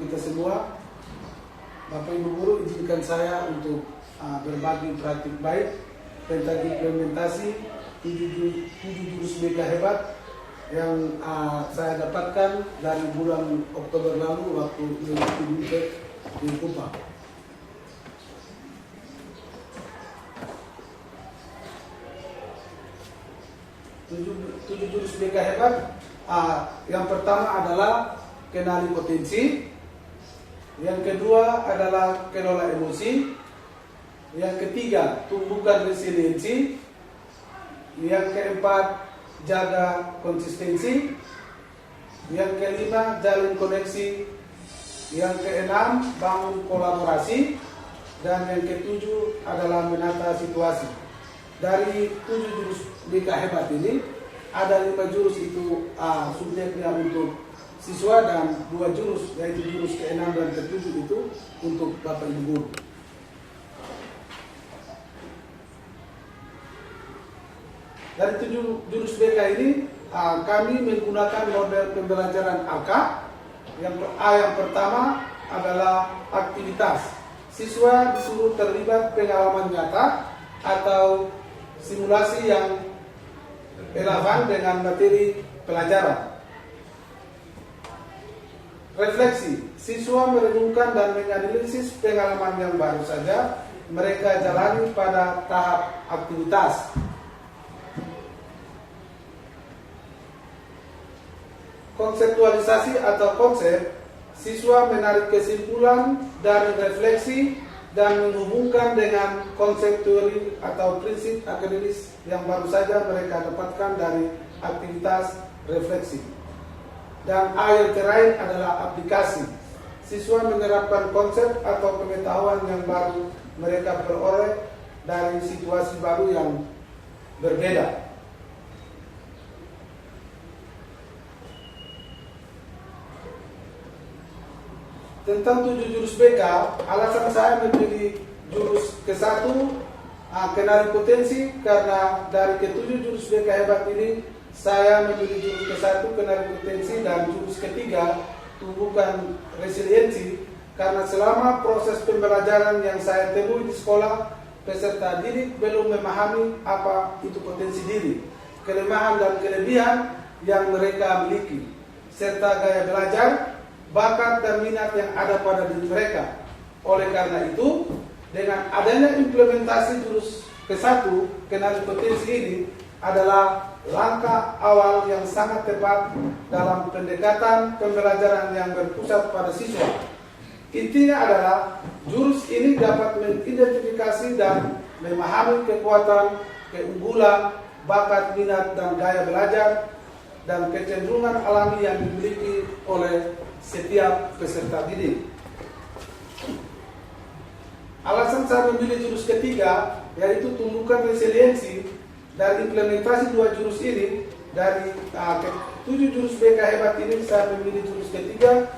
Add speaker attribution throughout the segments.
Speaker 1: kita semua. Bapak Ibu Guru, izinkan saya untuk berbagi praktik baik tentang implementasi 7 jurus BK hebat yang saya dapatkan dari bulan Oktober lalu waktu mengikuti di Kupang. 7 jurus BK hebat. Yang pertama adalah kenali potensi, yang kedua adalah kelola emosi, yang ketiga tumbuhkan resiliensi, yang keempat jaga konsistensi, yang kelima jalin koneksi, yang keenam bangun kolaborasi, dan yang ketujuh adalah menata situasi. Dari 7 jurus BK hebat ini ada 5 jurus itu subjeknya untuk siswa dan 2 jurus yaitu jurus ke-6 dan ke-7 itu untuk Bapak Ibu Guru. Dari 7 jurus BK ini kami menggunakan model pembelajaran AK. Yang pertama adalah aktivitas. Siswa disuruh terlibat pengalaman nyata atau simulasi yang relevan dengan materi pelajaran. Refleksi, siswa merenungkan dan menganalisis pengalaman yang baru saja mereka jalani pada tahap aktivitas. Konseptualisasi atau konsep, siswa menarik kesimpulan dari refleksi dan menghubungkan dengan konsep teori atau prinsip akademis yang baru saja mereka dapatkan dari aktivitas refleksi. Dan yang terakhir adalah aplikasi. Siswa menerapkan konsep atau pengetahuan yang baru mereka peroleh dari situasi baru yang berbeda. Tentang 7 jurus BK, alasan saya memilih jurus ke-1 kenali potensi, karena dari ke-7 jurus BK hebat ini saya memilih jurus ke-1 kenali potensi dan jurus ke-3 tumbuhkan resiliensi, karena selama proses pembelajaran yang saya temui di sekolah, peserta didik belum memahami apa itu potensi diri, kelemahan dan kelebihan yang mereka miliki, serta gaya belajar, bakat dan minat yang ada pada diri mereka. Oleh karena itu, dengan adanya implementasi jurus ke-1 kenali potensi ini adalah langkah awal yang sangat tepat dalam pendekatan pembelajaran yang berpusat pada siswa. Intinya adalah jurus ini dapat mengidentifikasi dan memahami kekuatan, keunggulan, bakat, minat, dan gaya belajar dan kecenderungan alami yang dimiliki oleh setiap peserta didik. Alasan saya memilih jurus ketiga yaitu tumbuhkan resiliensi. Dari implementasi 2 jurus ini, dari 7 jurus BK hebat ini saya memilih jurus ketiga,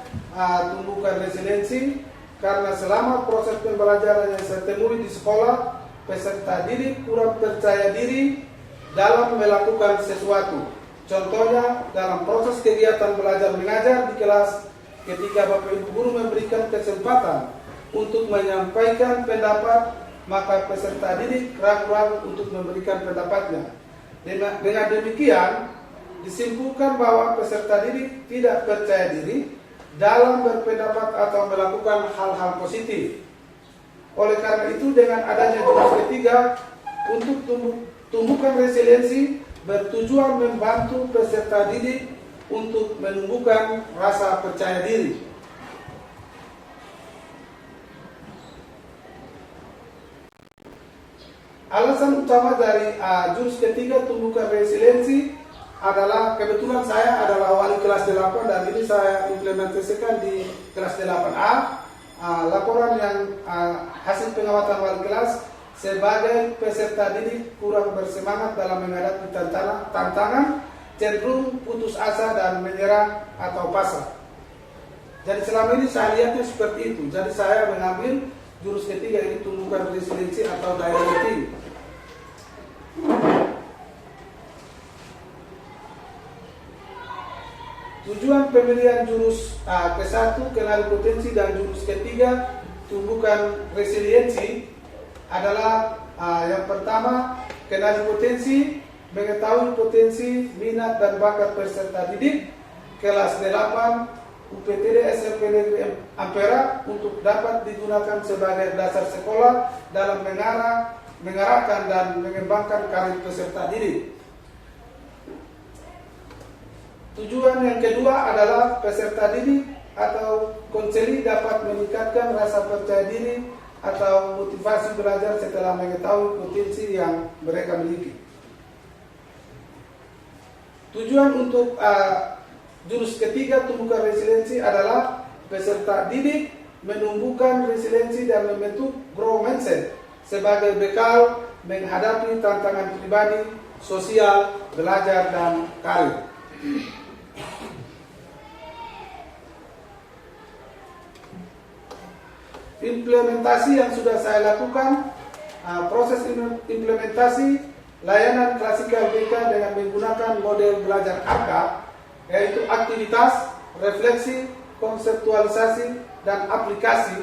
Speaker 1: tumbuhkan resiliensi, karena selama proses pembelajaran yang saya temui di sekolah, peserta didik kurang percaya diri dalam melakukan sesuatu. Contohnya dalam proses kegiatan belajar mengajar di kelas, ketika Bapak Ibu Guru memberikan kesempatan untuk menyampaikan pendapat, maka peserta didik ragu-ragu untuk memberikan pendapatnya. Dengan demikian, disimpulkan bahwa peserta didik tidak percaya diri dalam berpendapat atau melakukan hal-hal positif. Oleh karena itu, dengan adanya jurus ketiga untuk tumbuhkan resiliensi, bertujuan membantu peserta didik untuk menumbuhkan rasa percaya diri. Alasan utama dari jurus ketiga tumbuhkan resiliensi adalah kebetulan saya adalah wali kelas 8 dan ini saya implementasikan di kelas 8A. Laporan yang hasil pengamatan wali kelas, sebagai peserta didik kurang bersemangat dalam menghadapi tantangan, cenderung putus asa dan menyerah atau pasrah. Jadi selama ini saya lihatnya seperti itu. Jadi saya mengambil jurus ketiga ini, tumbuhkan resiliensi atau daya tinggi. Tujuan pemilihan jurus ke-1 kenali potensi dan jurus ketiga tumbuhkan resiliensi adalah yang pertama, kenali potensi, mengetahui potensi, minat dan bakat peserta didik kelas 8 UPTD SMP Negeri Ampera untuk dapat digunakan sebagai dasar sekolah dalam mengarahkan dan mengembangkan karir peserta didik. Tujuan yang kedua adalah peserta didik atau konseli dapat meningkatkan rasa percaya diri atau motivasi belajar setelah mengetahui potensi yang mereka miliki. Tujuan untuk jurus ketiga tumbuhkan resiliensi adalah peserta didik menumbuhkan resiliensi dan membentuk growth mindset sebagai bekal menghadapi tantangan pribadi, sosial, belajar, dan karir. Implementasi yang sudah saya lakukan, proses implementasi layanan klasikal BK dengan menggunakan model belajar ARKA, yaitu aktivitas, refleksi, konseptualisasi, dan aplikasi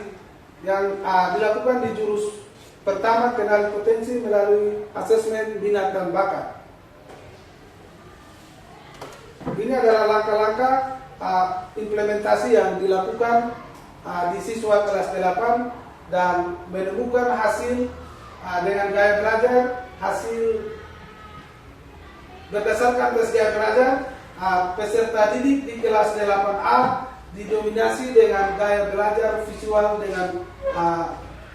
Speaker 1: yang dilakukan di jurus pertama kenali potensi melalui asesmen minat dan bakat. Ini adalah langkah-langkah implementasi yang dilakukan di siswa kelas 8 dan menemukan hasil dengan gaya belajar, hasil berdasarkan tes gaya belajar, peserta didik di kelas 8A didominasi dengan gaya belajar visual dengan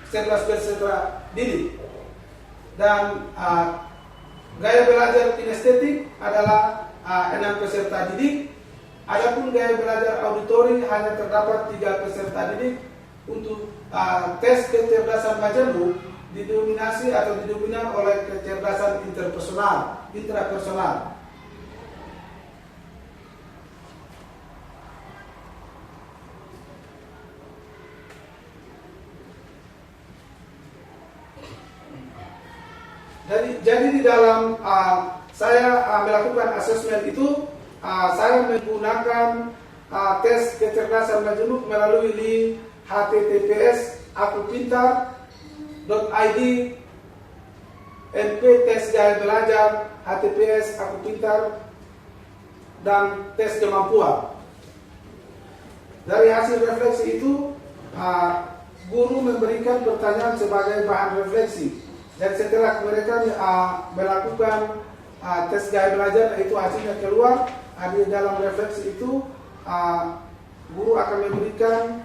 Speaker 1: 11 peserta didik, dan gaya belajar kinestetik adalah 6 peserta didik. Adapun gaya belajar auditori hanya terdapat 3 peserta didik. Untuk tes kecerdasan majemuk didominasi atau didominan oleh kecerdasan intrapersonal. Jadi di dalam saya melakukan asesmen itu, saya menggunakan tes kecerdasan majemuk melalui link https://akupintar.id, MP tes gaya belajar, HTTPS Akupintar, dan tes kemampuan. Dari hasil refleksi itu, guru memberikan pertanyaan sebagai bahan refleksi. Dan setelah mereka melakukan tes gaya belajar, itu hasilnya keluar. Di dalam refleksi itu, guru akan memberikan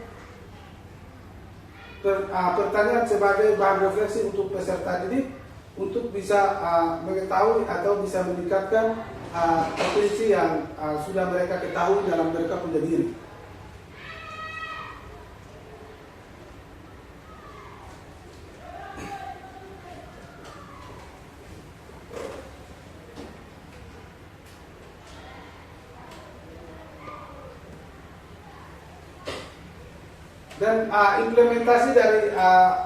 Speaker 1: pertanyaan sebagai bahan refleksi untuk peserta didik untuk bisa mengetahui atau bisa meningkatkan potensi yang sudah mereka ketahui dalam mereka punya diri. Dan implementasi dari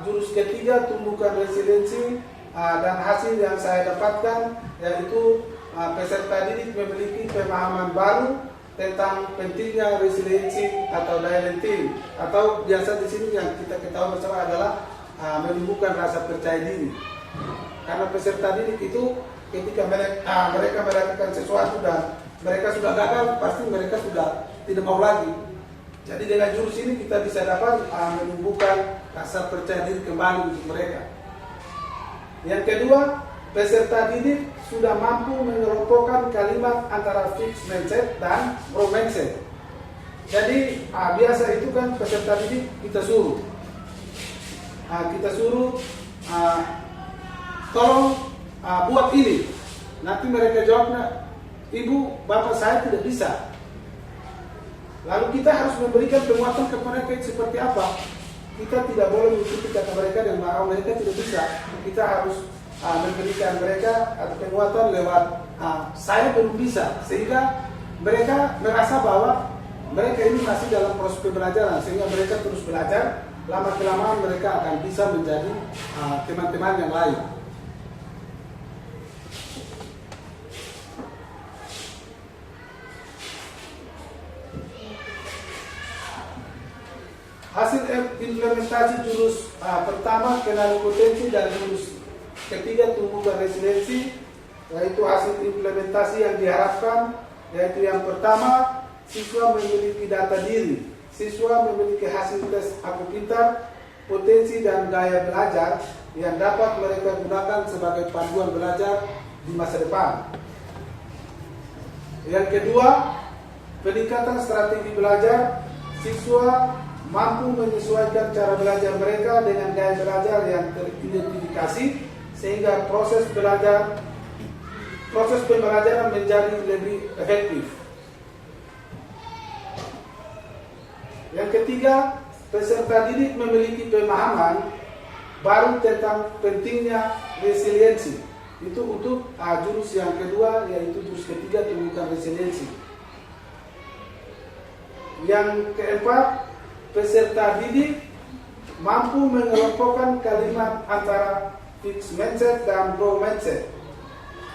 Speaker 1: jurus ketiga tumbuhkan resiliensi dan hasil yang saya dapatkan yaitu peserta didik memiliki pemahaman baru tentang pentingnya resiliensi atau daya lenting, atau biasa di sini yang kita ketahui bersama adalah menumbuhkan rasa percaya diri. Karena peserta didik itu ketika mereka melakukan sesuatu dan mereka sudah gagal, pasti mereka sudah tidak mau lagi. Jadi dengan jurus ini kita bisa dapat menumbuhkan rasa percaya diri kembali untuk mereka. Yang kedua, peserta didik sudah mampu mengelompokkan kalimat antara fixed mindset dan growth mindset. Jadi biasa itu kan peserta didik kita suruh, tolong buat ini. Nanti mereka jawabnya, ibu, bapak saya tidak bisa. Lalu kita harus memberikan penguatan kepada mereka seperti apa. Kita tidak boleh mengikuti kata mereka dan bahwa mereka tidak bisa. Kita harus memberikan mereka atau penguatan lewat saya belum bisa, sehingga mereka merasa bahwa mereka ini masih dalam proses pembelajaran, sehingga mereka terus belajar. Lama kelamaan mereka akan bisa menjadi teman-teman yang lain. implementasi jurus pertama kenali potensi dan jurus ketiga tumbuhkan resiliensi, yaitu hasil implementasi yang diharapkan, yaitu yang pertama, siswa memiliki data diri, siswa memiliki hasil tes Aku Pintar, potensi dan gaya belajar yang dapat mereka gunakan sebagai panduan belajar di masa depan. Yang kedua, peningkatan strategi belajar, siswa mampu menyesuaikan cara belajar mereka dengan gaya belajar yang teridentifikasi sehingga proses pembelajaran menjadi lebih efektif. Yang ketiga, peserta didik memiliki pemahaman baru tentang pentingnya resiliensi. Itu untuk jurus yang kedua, yaitu jurus ketiga tumbuhkan resiliensi. Yang keempat, peserta didik mampu mengelompokkan kalimat antara fixed mindset dan growth mindset.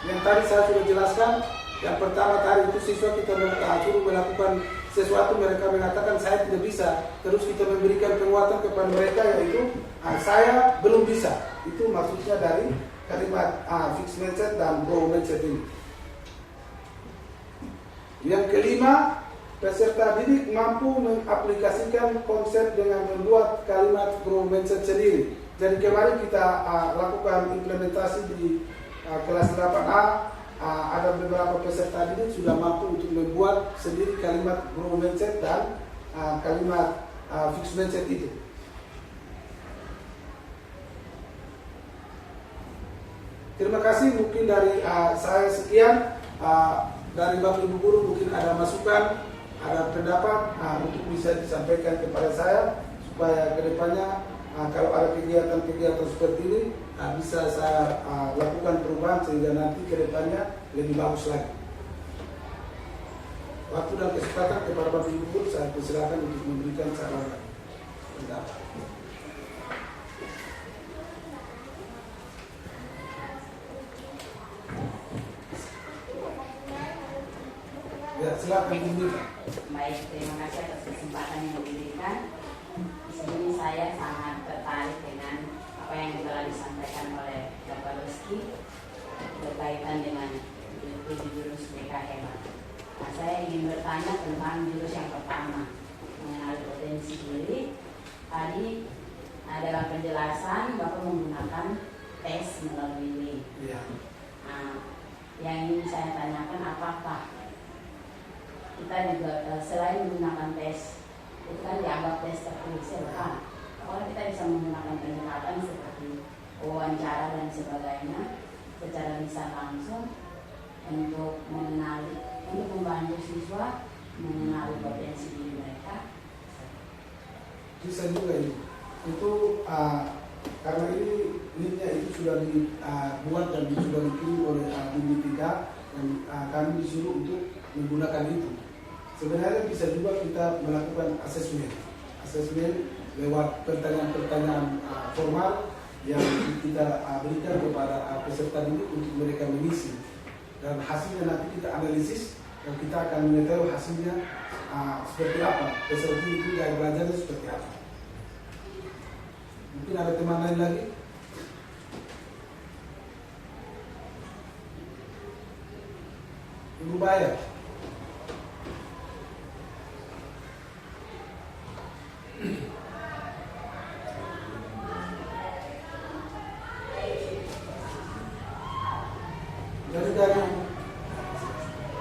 Speaker 1: Yang tadi saya sudah jelaskan, yang pertama tadi itu siswa kita suruh melakukan sesuatu, mereka mengatakan saya tidak bisa, terus kita memberikan penguatan kepada mereka, yaitu saya belum bisa. Itu maksudnya dari kalimat fixed mindset dan growth mindset ini. Yang kelima, peserta didik mampu mengaplikasikan konsep dengan membuat kalimat growth mindset sendiri. Jadi kemarin kita lakukan implementasi di kelas 8A, ada beberapa peserta didik sudah mampu untuk membuat sendiri kalimat growth mindset dan kalimat fixed mindset itu. Terima kasih, mungkin dari saya sekian. Dari Bapak Ibu Guru mungkin ada masukan, ada pendapat untuk bisa disampaikan kepada saya supaya kedepannya kalau ada kegiatan-kegiatan seperti ini bisa saya lakukan perubahan sehingga nanti kedepannya lebih bagus lagi. Waktu dan kesempatan kepada Bapak Ibu Guru saya persilakan untuk memberikan saran dan pendapat. Ya, silakan Bu.
Speaker 2: Baik, terima kasih atas kesempatan yang diberikan. Di sini saya sangat tertarik dengan apa yang telah disampaikan oleh Bapak Rizky berkaitan dengan jurus BK hemat. Nah, saya ingin bertanya tentang jurus yang pertama, mengenali potensi diri. Tadi dalam penjelasan Bapak menggunakan tes melalui link. Nah, yang ingin saya tanyakan, apakah kita juga selain menggunakan tes itu kan dianggap tes tertulis, kan? Apakah kita bisa menggunakan pendekatan seperti wawancara dan sebagainya secara lisan langsung untuk mengenali, untuk membantu siswa mengenali potensi diri mereka?
Speaker 1: Bisa juga itu karena ini linknya itu sudah dibuat dan sudah dikirim oleh tim 3 dan kami disuruh untuk menggunakan itu. Sebenarnya bisa juga kita melakukan asesmen lewat pertanyaan-pertanyaan formal yang kita berikan kepada peserta didik untuk mereka mengisi, dan hasilnya nanti kita analisis dan kita akan mengetahui hasilnya seperti apa, peserta didik gaya belajarnya seperti apa. Mungkin ada teman lain lagi. Ibu Bayar.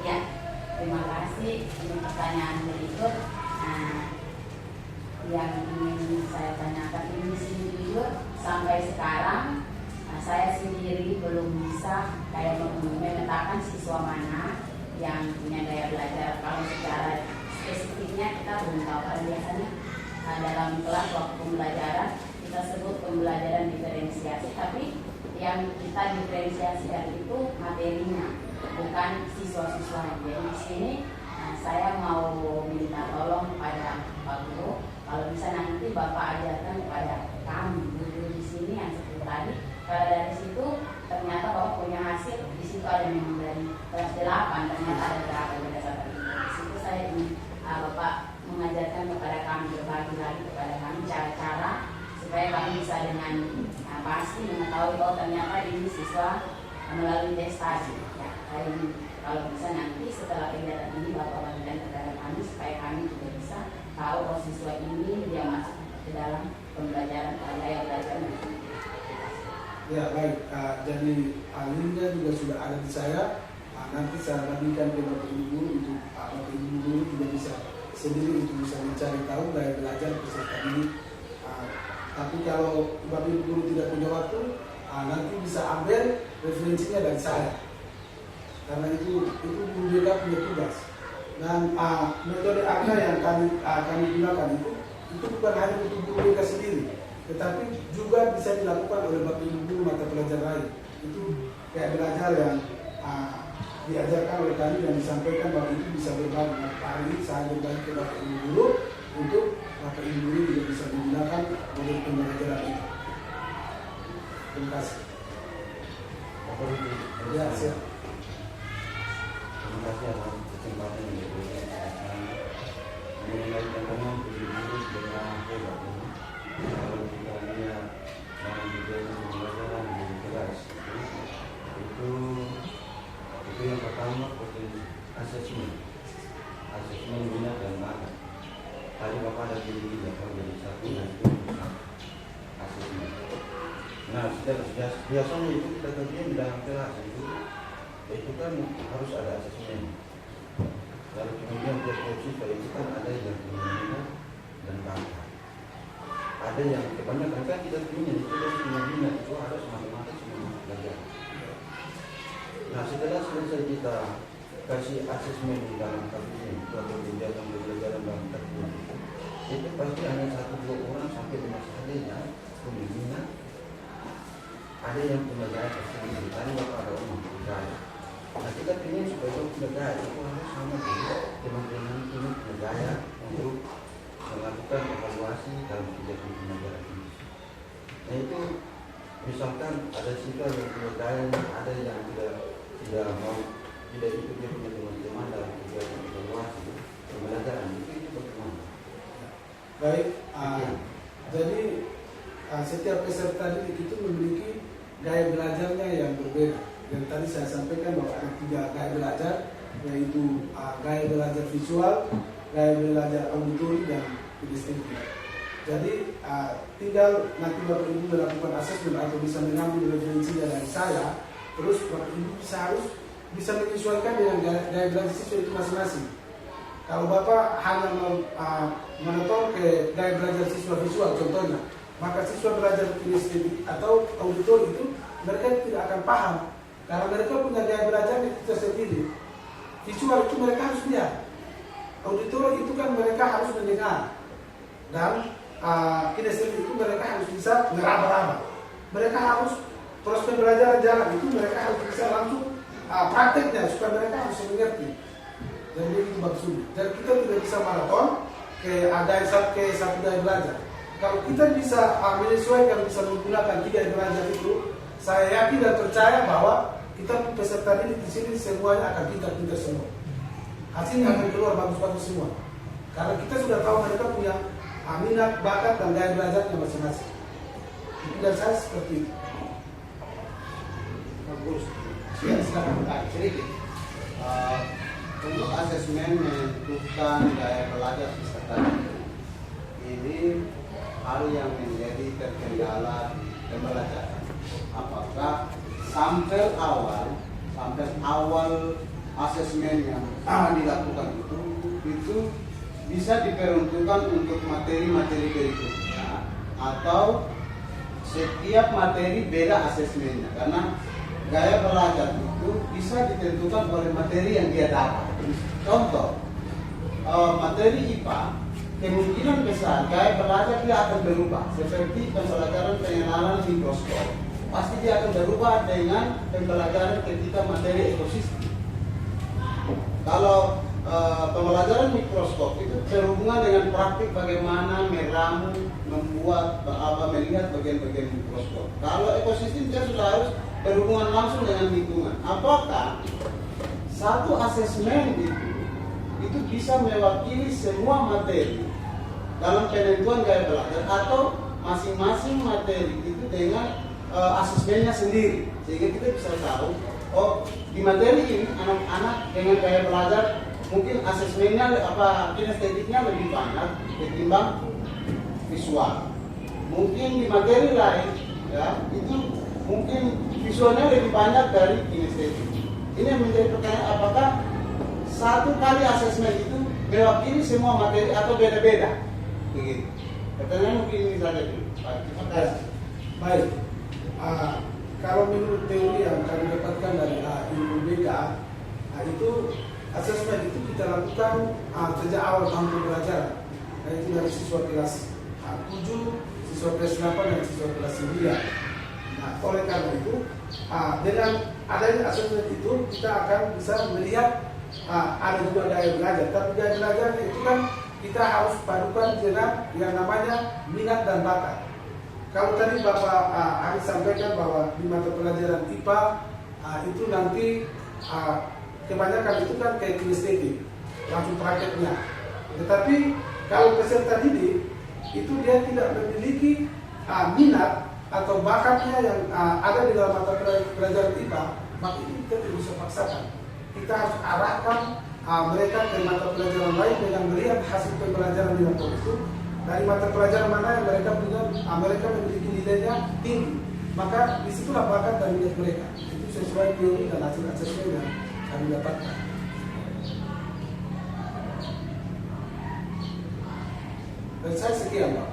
Speaker 2: Ya, terima kasih. Ini pertanyaan berikut. Yang ingin saya tanyakan ini jujur sampai sekarang saya sendiri belum bisa memetakan siswa mana yang punya gaya belajar. Kalau secara spesifiknya kita belum tahu, karena biasanya dalam kelas waktu pembelajaran kita sebut pembelajaran diferensiasi, tapi yang kita diferensiasikan itu materinya, bukan siswa-siswanya. Jadi di sini saya mau minta tolong kepada Pak Guru, kalau bisa nanti Bapak ajarkan kepada kami guru di sini yang seperti tadi. Kalau dari situ ternyata Bapak punya hasil, di situ ada memang dari kelas 8 ternyata ada berapa berdasarkan itu. Di situ saya ingin Bapak mengajarkan kepada kami, berbagi lagi kepada kami cara kami bisa dengan pasti mengetahui bahwa ternyata ini siswa melalui tes tadi. Ya, kalau bisa nanti setelah kegiatan ini Bapak Wanita kepada kami supaya kami juga bisa tahu bahwa siswa ini dia masuk ke dalam pembelajaran gaya belajar.
Speaker 1: Ya baik, jadi linknya juga sudah ada di saya. Nanti saya bagikan ke Bapak Ibu Guru untuk Bapak Ibu Guru juga bisa sendiri untuk bisa mencari tahu gaya belajar peserta didik. Tapi kalau Bapak Ibu Guru tidak punya waktu, nanti bisa ambil referensinya dari saya. Karena itu Guru BK punya tugas. Dan metode AK yang kami gunakan itu bukan hanya untuk Guru BK sendiri, tetapi juga bisa dilakukan oleh Bapak Ibu Guru mata pelajaran lain. Itu kayak belajar yang diajarkan oleh kami dan disampaikan bahwa itu bisa berbagi. Hari ini saya berbagi ke Bapak Ibu Guru untuk Bapak Ibu Guru juga bisa menggunakan model pembelajaran itu. Terima kasih. Ya, siap.
Speaker 3: Terima kasih atas kesempatan yang diberikan. Mengenai teman Ibu dengan hebat ini, kalau kita lihat dalam video pembelajaran di kelas itu yang pertama asesmen minat dan bakat. Tadi Bapak ada pilih kalau jadi satu dan itu asesmen. Nah, biasanya itu kita kerjain di dalam kelas itu kan harus ada asesmen. Lalu kemudian tiap siswa itu kan ada yang minat dan bakat. Ada yang kebanyakan kan kita punya itu yang minat itu harus matematik semua belajar. Nah, setelah selesai kita kasih asesmen di dalam kasus ini atau kegiatan pembelajaran dalam kasus itu pasti hanya 1-2 orang sampai 5 saja yang punya minat. Ada yang punya gaya tersendiri. Tadi Bapak ada umum gaya. Nah, kita ingin supaya itu punya gaya itu harus sama juga teman-teman ini punya gaya untuk melakukan evaluasi dalam kegiatan pembelajaran ini. Nah, itu misalkan ada siswa yang punya gaya, ada yang tidak mau tidak ikut dia punya teman-teman dalam kegiatan evaluasi pembelajaran itu bagaimana?
Speaker 1: Baik, jadi setiap peserta didik itu memiliki gaya belajarnya yang berbeda. Yang tadi saya sampaikan bahwa ada 3 gaya belajar, yaitu gaya belajar visual, gaya belajar auditori, dan kinestetik. Jadi tinggal nanti Bapak Ibu melakukan asesmen atau bisa mengambil referensinya dari saya. Terus Bapak Ibu harus bisa menyesuaikan dengan gaya belajar siswa itu masing-masing. Kalau Bapak hanya menonton ke gaya belajar siswa visual contohnya, maka siswa belajar kinestetik atau auditori itu mereka tidak akan paham karena mereka punya gaya belajar yang tersendiri. Visual itu mereka harus lihat, auditori itu kan mereka harus mendengar, dan kinestetik itu mereka harus bisa meraba-raba. Mereka harus proses pembelajaran jalan itu mereka harus bisa langsung prakteknya supaya mereka harus mengerti. Jadi itu maksudnya. Dan kita tidak bisa maraton ke satu gaya belajar. Kalau kita bisa menyesuaikan, bisa menggunakan 3 gaya belajar itu, saya yakin dan percaya bahwa kita peserta didik di sini semuanya akan pintar-pintar semua. Hasilnya akan keluar bagus-bagus semua. Karena kita sudah tahu mereka punya minat, bakat, dan gaya belajarnya masing-masing. Dan saya seperti itu.
Speaker 4: Bagus. Ya, silakan sedikit. Untuk asesmen menentukan gaya belajar peserta ini hal yang menjadi terkendala di pembelajaran. Apakah sampai awal asesmen yang dilakukan itu bisa diperuntukkan untuk materi-materi berikutnya, atau setiap materi beda asesmennya, karena gaya belajar itu bisa ditentukan oleh materi yang dia dapat. Contoh, materi IPA kemungkinan besar gaya belajar dia akan berubah, seperti pembelajaran pengenalan mikroskop. Pasti dia akan berubah dengan pembelajaran ketika materi ekosistem. Kalau pembelajaran mikroskop itu berhubungan dengan praktik bagaimana meramu, membuat, melihat bagian-bagian mikroskop. Kalau ekosistem dia sudah harus berhubungan langsung dengan lingkungan. Apakah satu asesmen itu bisa mewakili semua materi dalam penentuan gaya belajar, atau masing-masing materi itu dengan asesmennya sendiri, sehingga kita bisa tahu oh di materi ini anak-anak dengan gaya belajar mungkin asesmennya kinestetiknya lebih banyak ketimbang visual. Mungkin di materi lain ya itu mungkin visualnya lebih banyak dari kinestetik. Ini yang menjadi pertanyaan, apakah satu kali asesmen itu mewakili semua materi atau beda-beda? Begitu. Pertanyaan mungkin ini saja dulu. Terima kasih.
Speaker 1: Baik. Kalau menurut teori yang kami dapatkan dari ilmu BK, itu asesmen itu kita lakukan sejak awal tahun pembelajaran, yaitu dari siswa kelas 7, siswa kelas 8 dan siswa kelas 9. Nah, oleh karena itu, dengan adanya asesmen itu kita akan bisa melihat ada juga gaya belajar. Tapi gaya belajar itu kan kita harus padukan dengan yang namanya minat dan bakat. Kalau tadi Bapak Ari sampaikan bahwa di mata pelajaran IPA itu nanti kebanyakan itu kan kayak kinestetik, langsung prakteknya. Tetapi kalau peserta didik itu dia tidak memiliki minat atau bakatnya yang ada di dalam mata pelajaran IPA, maka itu kita tidak bisa paksakan. Kita harus arahkan mereka ke mata pelajaran lain dengan melihat hasil pembelajaran di laptop itu. Dari mata pelajaran mana yang mereka punya, mereka memiliki nilainya tinggi, maka disitulah bakat dan minat mereka. Itu sesuai teori dan hasil asesmen yang kami dapatkan. Dan saya sekian, Pak.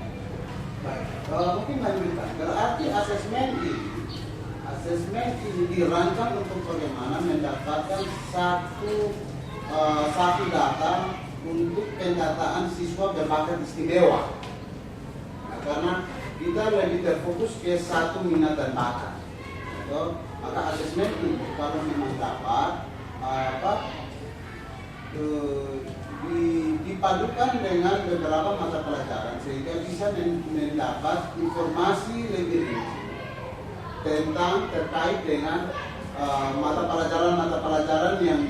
Speaker 4: Baik, mungkin lanjutkan. Berarti asesmen ini dirancang untuk bagaimana mendapatkan satu data untuk pendataan siswa berbakat istimewa. Nah, karena kita lebih terfokus ke satu minat dan bakat. Maka asesmen itu kalau memang dapat dipadukan dengan beberapa mata pelajaran sehingga bisa mendapat informasi lebih rinci terkait dengan mata pelajaran yang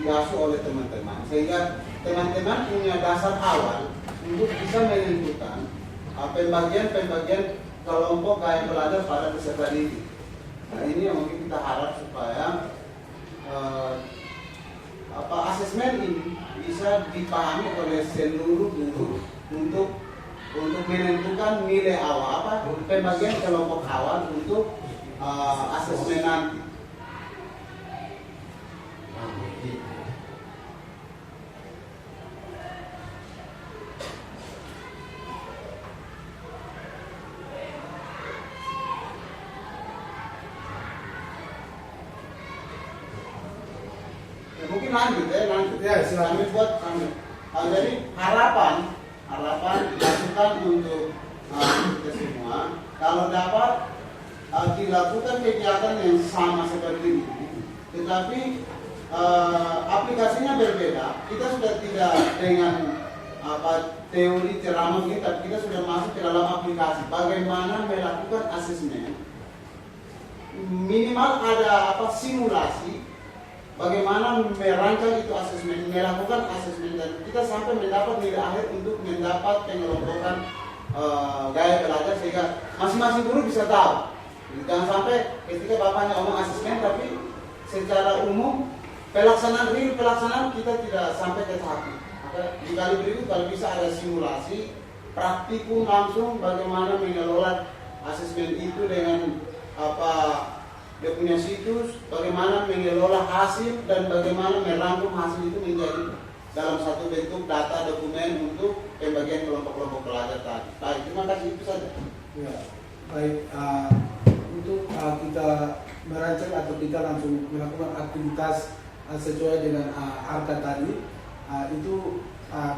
Speaker 4: diasuh oleh teman-teman, sehingga teman-teman punya dasar awal untuk bisa menentukan pembagian kelompok gaya belajar pada peserta didik. Nah, ini yang mungkin kita harap supaya asesmen ini bisa dipahami oleh seluruh guru untuk menentukan nilai awal pembagian kelompok awal untuk asesmen nanti. Mungkin lanjut ya silakan. Kami buat sambil. Jadi harapan dilakukan untuk kita semua. Kalau dapat dilakukan kegiatan yang sama seperti ini, tetapi aplikasinya berbeda. Kita sudah tidak dengan teori ceramah kita sudah masuk ke dalam aplikasi. Bagaimana melakukan asesmen? Minimal ada simulasi. Bagaimana merancang itu asesmen, melakukan asesmen, dan kita sampai mendapat nilai akhir untuk mendapat pengelompokan gaya belajar sehingga masing-masing guru bisa tahu. Jangan sampai ketika bapaknya ngomong asesmen tapi secara umum pelaksanaan kita tidak sampai ke tahap itu. Maka di kali berikut kalau bisa ada simulasi, praktikum langsung bagaimana mengelola asesmen itu dengan dia punya situs, bagaimana mengelola hasil dan bagaimana merangkum hasil itu menjadi dalam satu bentuk data dokumen untuk pembagian kelompok-kelompok pelajar tadi. Baik, terima kasih, itu saja.
Speaker 1: Ya, baik. Untuk kita merancang atau kita langsung melakukan aktivitas sesuai dengan ARKA tadi, itu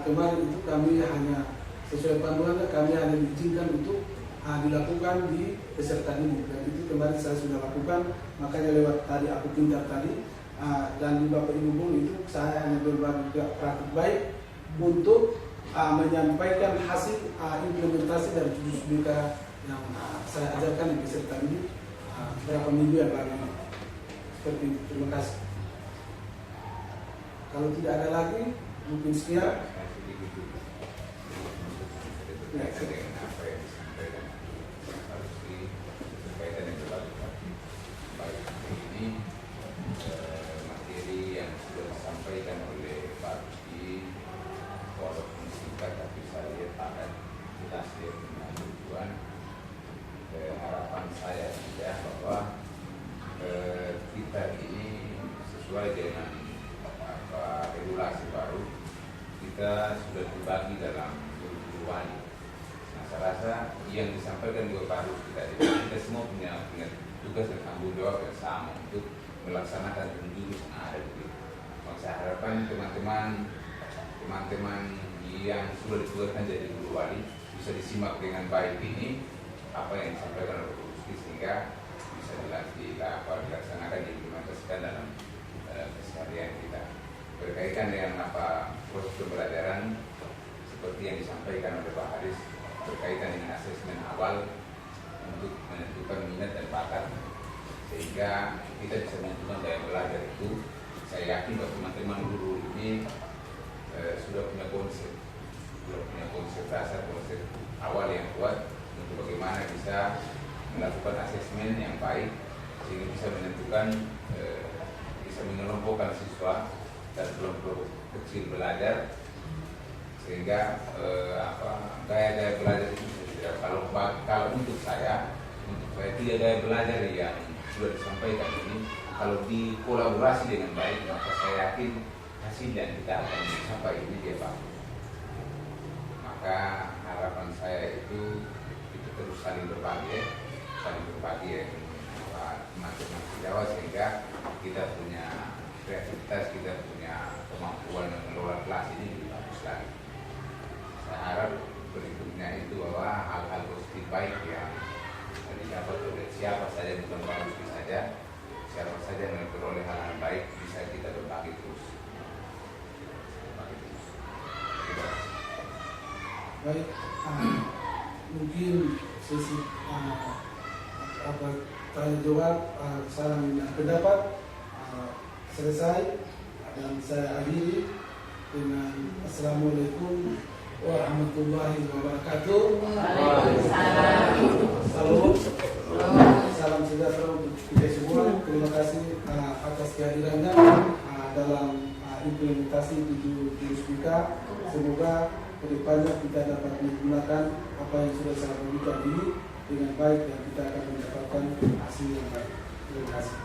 Speaker 1: kemarin itu kami hanya sesuai panduannya kami hanya diizinkan untuk dilakukan di peserta didik, dan itu kemarin saya sudah lakukan, makanya lewat tadi aku pintar tadi dan di Bapak Ibu pun itu saya hanya berbagi praktik baik untuk menyampaikan hasil implementasi dari jurus BK yang saya ajarkan di peserta didik beberapa minggu yang lalu. Seperti itu, terima kasih. Kalau tidak ada lagi, mungkin sekian.
Speaker 5: berkaitan dengan apa yang disampaikan harus berkaitan dengan berbagai baik ini materi yang sudah disampaikan oleh Pak Rusdi walaupun singkat tapi saya lihat akan kita sendiri dengan tujuan harapan saya juga bahwa kita ini sesuai dengan regulasi baru kita sudah dibagi dalam guru-guru wali. Nah, saya rasa yang disampaikan juga Pak Rusdi tadi kita semua punya tugas dan tanggung jawab yang sama untuk melaksanakan jurus yang ada di situ. Maka saya harapkan teman-teman yang sudah ditugaskan jadi guru wali bisa disimak dengan baik ini apa yang disampaikan oleh Pak Rusdi sehingga bisa dilaksanakan diimplementasikan dalam keseharian kita berkaitan dengan apa proses pembelajaran seperti yang disampaikan oleh Pak Haris berkaitan dengan asesmen awal untuk menentukan minat dan bakat sehingga kita bisa menentukan daya belajar itu. Saya yakin bahwa teman-teman guru ini sudah punya konsep dasar, konsep awal yang kuat untuk bagaimana bisa melakukan asesmen yang baik sehingga bisa menentukan bisa mengelompokkan siswa dan kelompok kecil belajar sehingga gaya-gaya belajar itu tidak kalau untuk saya tidak gaya belajar yang sudah disampaikan ini kalau dikolaborasi dengan baik maka saya yakin hasil yang kita akan sampai ini dia bagus. Maka harapan saya itu terus saling berbagi ya teman-teman Jawa sehingga kita punya kreativitas, kita punya kemampuan mengelola kelas ini lebih bagus lagi. Saya harap berikutnya itu bahwa hal-hal positif baik yang didapat oleh siapa saja bukan Pak Rusdi saja, siapa saja yang memperoleh hal-hal baik bisa kita berbagi terus. Terima kasih.
Speaker 1: Baik, mungkin sesi tanya jawab saran dan pendapat selesai dan saya akhiri dengan Assalamualaikum warahmatullahi wabarakatuh.
Speaker 2: Waalaikumsalam.
Speaker 1: Salam sejahtera untuk kita semua. Terima kasih atas kehadirannya dalam implementasi 7 jurus BK. Semoga kedepannya kita dapat menggunakan apa yang sudah saya berikan ini dengan baik dan kita akan mendapatkan hasil yang baik. Terima kasih.